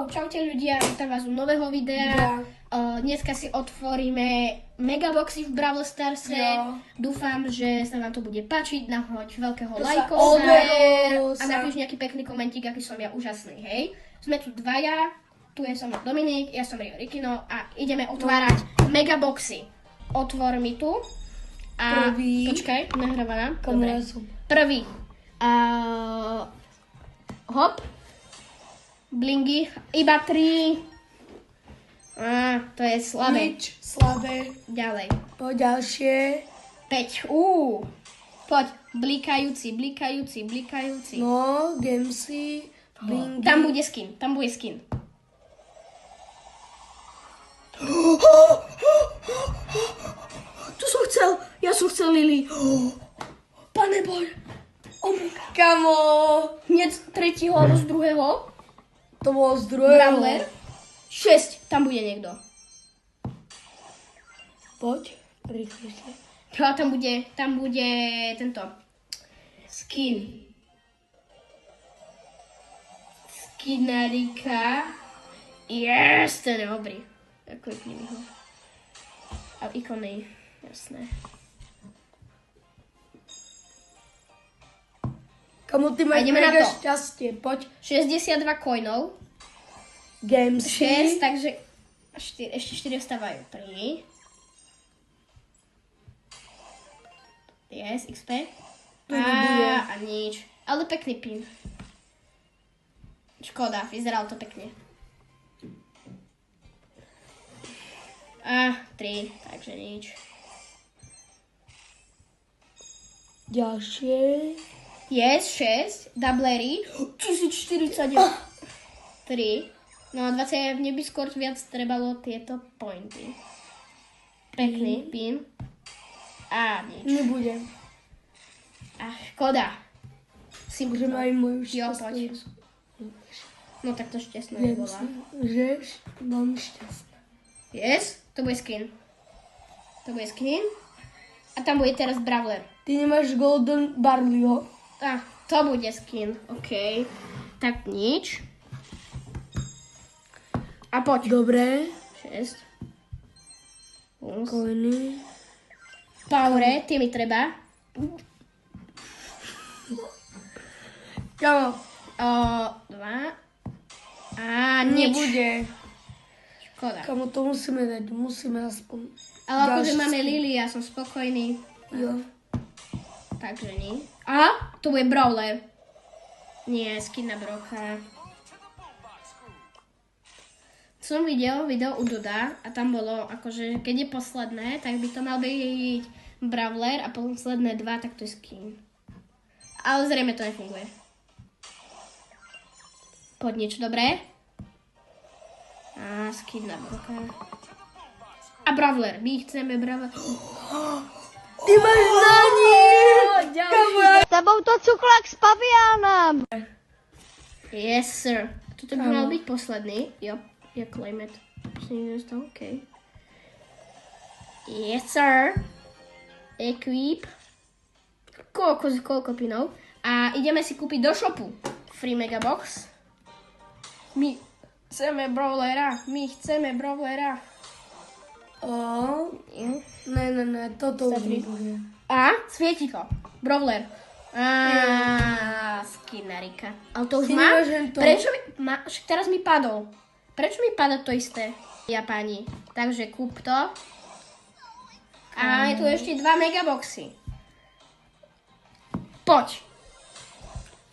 čaute ľudia, vítam vás u nového videa. Dneska si otvoríme megaboxy v Brawl Starse. Dúfam, že sa vám to bude páčiť. Nahoď veľkého lajkosa a napíš nejaký pekný komentík, aký som ja úžasný, hej. Sme tu dvaja, tu je som Dominik, ja som Rio Rikino a ideme otvárať megaboxy. Otvor mi tu. A prvý. Počkaj, nahráva nám. Dobre. Prvý. Hop. Blingy, iba 3. To je slabé. Nič, slabé. Ďalej. Po ďalšie. 5. Poď, blikajúci. No, gamesy, blingy. Tam bude skin. To som chcel. Ja som chcel Lily. Pane Bož. Omega. Kamo. Hneď tretieho alebo z druhého. To bolo z druhého. Brawler. 6. Tam bude niekto. Poď, rýchlejšie. A tam bude tento skin. Skinarika. Yes, ten je dobrý. Klikni mi ho. A ikony, jasné. Kamo, ty máš mega šťastie, poď. 62 coinov. Games 6, takže ešte 4 ostávajú. 3. Yes, XP. A nič. Ale pekný pin. Škoda, vyzeralo to pekne. 3, takže nič. Ďalšie. Yes, 6. Doublery. 1049. 3. No, 20 mne by skôr viac trebalo tieto pointy. Pekný pin. A nič. Nebude. Škoda. Si môžem aj moju šťastnú. No tak to šťastná nebola. Že veľmi šťastná. Yes, to bude skin. A tam bude teraz Brawler. Ty nemáš Golden Barleyho? To bude skin, OK. Tak nič. A poď. Dobre. 6. Coiny. Power, tie mi treba. Kamo. 2. Nič. Nebude. Škoda. Kamo, to musíme dať, aspoň. Ale akože máme Lily, ja som spokojný. Jo. Takže nie. Aha, to bude Brawler. Nie, skin na Broka. Som videl video u Duda a tam bolo, akože keď je posledné, tak by to mal byť Brawler a posledné 2, tak to je skin. Ale zrejme to nefunguje. Poď niečo dobré. Skin na Broka. A Brawler, my chceme Brawler. Ty máš na ní! S tebou to cuklak s paviánem. Yes, sir. Toto by mal byť posledný. Jo, ja claim it. OK. Yes, sir. Equip. Koľko pinov. A ideme si kúpiť do shopu. Free megabox. My chceme Brawlera. Ne, toto už nebude. Svieti to. Brawler. Skinarika. Ale to už má? Prečo mi... Teraz mi padol. Prečo mi pada to isté? Pani. Takže kúp to. A je tu ešte 2 megaboxy. Poď.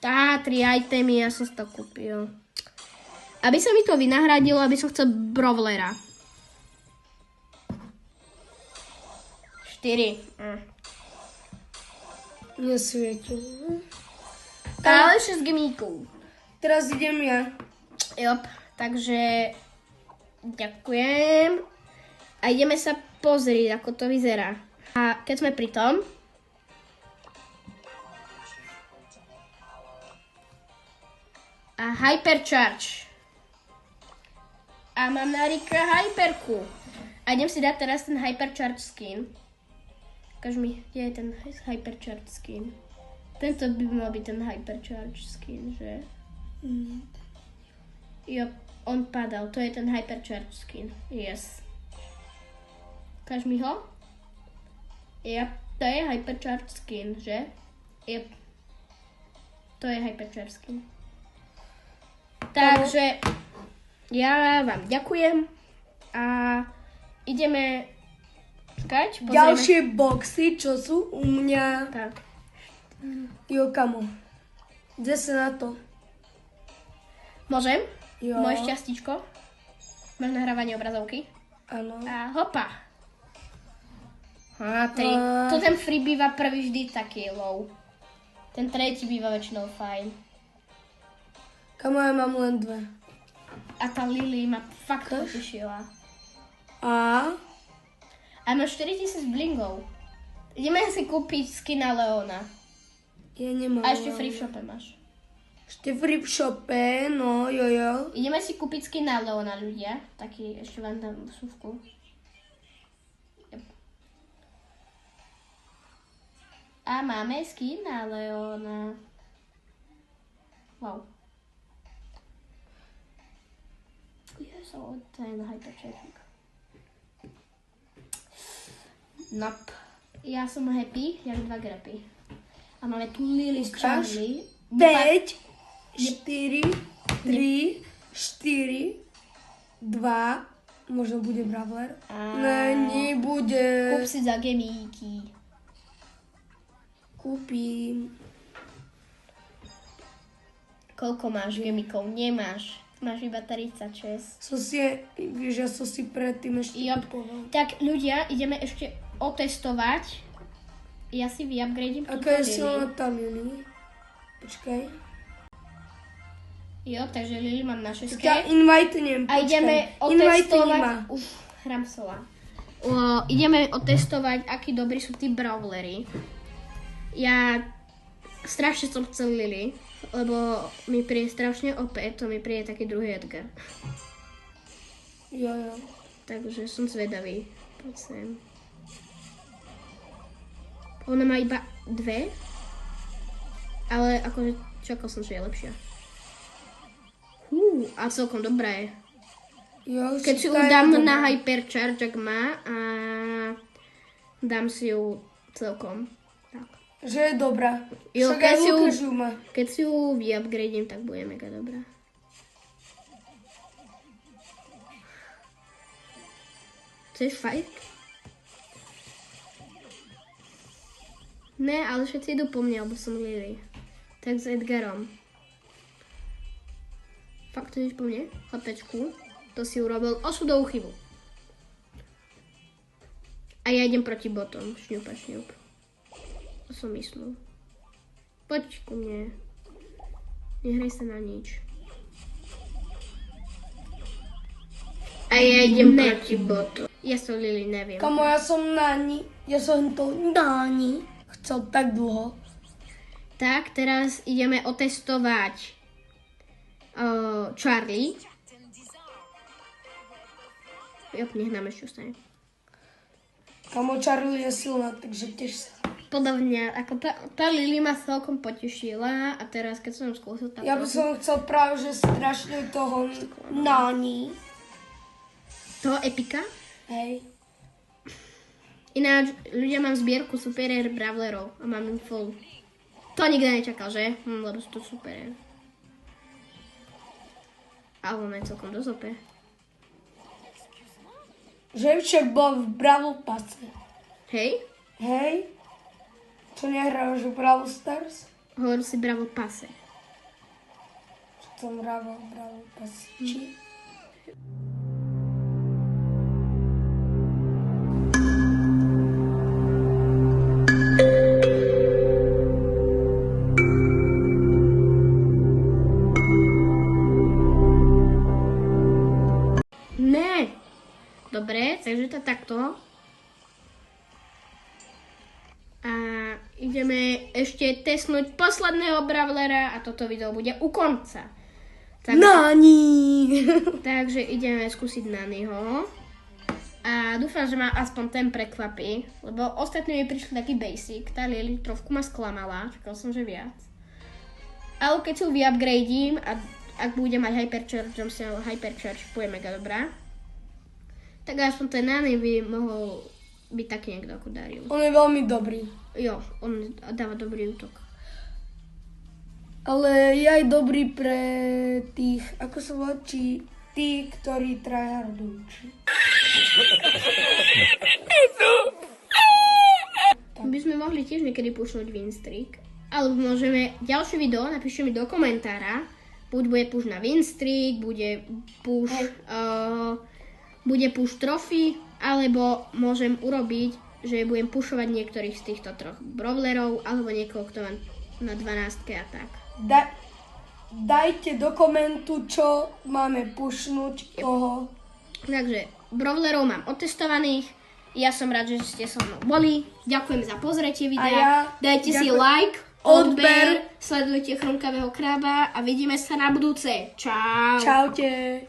3 itemy, ja som si to kúpil. Aby sa mi to vynahradilo, aby som chcel Brawlera. 4. Nesvieti. Ale 6 gemíkov. Teraz idem ja. Jop, takže ďakujem. A ideme sa pozrieť, ako to vyzerá. A keď sme pri tom, Hypercharge. A mám na Rika Hyperku. A idem si dať teraz ten Hypercharge skin. Ukáž mi, kde je ten Hypercharge skin. Tento by mal byť ten Hypercharge skin, že? Jo, On padal, to je ten Hypercharge skin. Yes. Ukáž mi ho? Yep, to je Hypercharge skin, že? Yep. To je Hypercharge skin. Takže ja vám ďakujem a ideme čakať. Pozrieme. Ďalšie boxy, čo sú u mňa. Tak. Jo, kamo. Kde sa na to? Môžem? Jo. Moje šťastíčko? Máš nahrávanie obrazovky? Áno. A hopa. A 3. To ten free býva prvý vždy taký low. Ten tretí býva väčšinou fajn. Kamo, ja mám len 2. A tá Lily ma fakt potešila. A? A má 4000 blingov. Ideme si kúpiť skina Leona. Ja nemám. A ešte free v shope máš. Ešte free v shope, no, jojo. Ideme si kúpiť skina Leona, ľudia. Taký, ešte vám dám súvku. Yep. A máme skina Leona. Wow. Yes, ten hypercharging. Nope. Ja som happy, jak 2 grapy. A máme tu Lily z Charlie. 5, 4, 3, 4, 2, možno bude Brawler. Ne, nebude. Kúp si za gemíky. Kúpim. Koľko máš gemíkov? Nemáš. Máš iba 36. Vieš, ja som si predtým ešte kupoval. Tak ľudia, ideme ešte otestovať. Ja si vyupgradím túto Aká je Lily. silná tá Lily? Počkaj. Jo, takže Lily mám na 6. Ja invite nem, A počkaj. ideme Invite otestovať... nemá. Hrám sola. Ideme otestovať, akí dobrí sú tí brawlery. Ja strašne som chcel Lily, lebo mi príde strašne OP, to mi príde taký druhý Edgar. Jo, jo. Takže som zvedavý. Poď sem. Ona má iba 2, ale akože čakal som, že je lepšia. A celkom dobré. Jo, Keď si ju dám na hypercharge, ak má, a dám si ju celkom. Tak. Že je dobrá. Jo, Však aj Lukáš ju má. keď si ju vyupgradím, tak bude mega dobrá. Chceš fight? Ne, ale všetci idú po mne, lebo som Lily. Tak s Edgarom. Fakt ideš po mne? Chlapečku. To si urobil osudovú chybu. A ja idem proti botom. Šňupa, šňup. To som myslel. Poď ku mne. Nehraj sa na nič. A ja idem proti botom. Ja som Lily, neviem. Kamo, ja som Nani. Ja som to Nani. Chcel tak dlho. Tak, teraz ideme otestovať Charlie. Jop, nech nám ešte ostane. Kamo, Charlie je silná, takže tiež sa. Podľa mňa, ako tá Lily ma celkom potešila a teraz, keď som skúsil tak Ja by som chcel práve, že strašne toho Nani. toho Epika. Hej. Ináč, ľudia, mám zbierku superior brawlerov a mám im full. To nikto nečakal, že? Lebo sú to superior. Ale on je celkom dosť OP. Že však bol v Brawl Passe. Hej? Hej? Čo nehráš v Brawl Stars? Hovoril si Bravo Passe. Čo som hral v Brawl Passe? Či? Ne! Dobre, takže to takto. A ideme ešte testnúť posledného brawlera a toto video bude u konca. Nani! Takže ideme skúsiť Naniho. A dúfam, že ma aspoň ten prekvapí, lebo ostatní mi prišli taký basic. Tá Lily trošku ma sklamala, čakal som, že viac. Ale keď si ju vyupgradím a ak bude mať Hypercharge, Hypercharge bude mega dobrá. Tak aspoň ten Nani by mohol byť taký niekto ako Darius. On je veľmi dobrý. Jo, on dáva dobrý útok. Ale je aj dobrý pre tých, ako sa volá, tí, ktorí tryhardujú. By sme mohli tiež niekedy pušnúť win streak. Alebo môžeme, ďalšie video napíšte mi do komentára. Buď bude push na win streak, bude push trophy, alebo môžem urobiť, že budem pušovať niektorých z týchto troch brawlerov, alebo niekoho, kto má na 12 a tak. Dajte do komentu, čo máme pušnúť, koho. Takže brawlerov mám otestovaných. Ja som rád, že ste so mnou boli. Ďakujem za pozretie videa. Dajte si like, odber, sledujte Chrumkavého krába a vidíme sa na budúce. Čau. Čaute.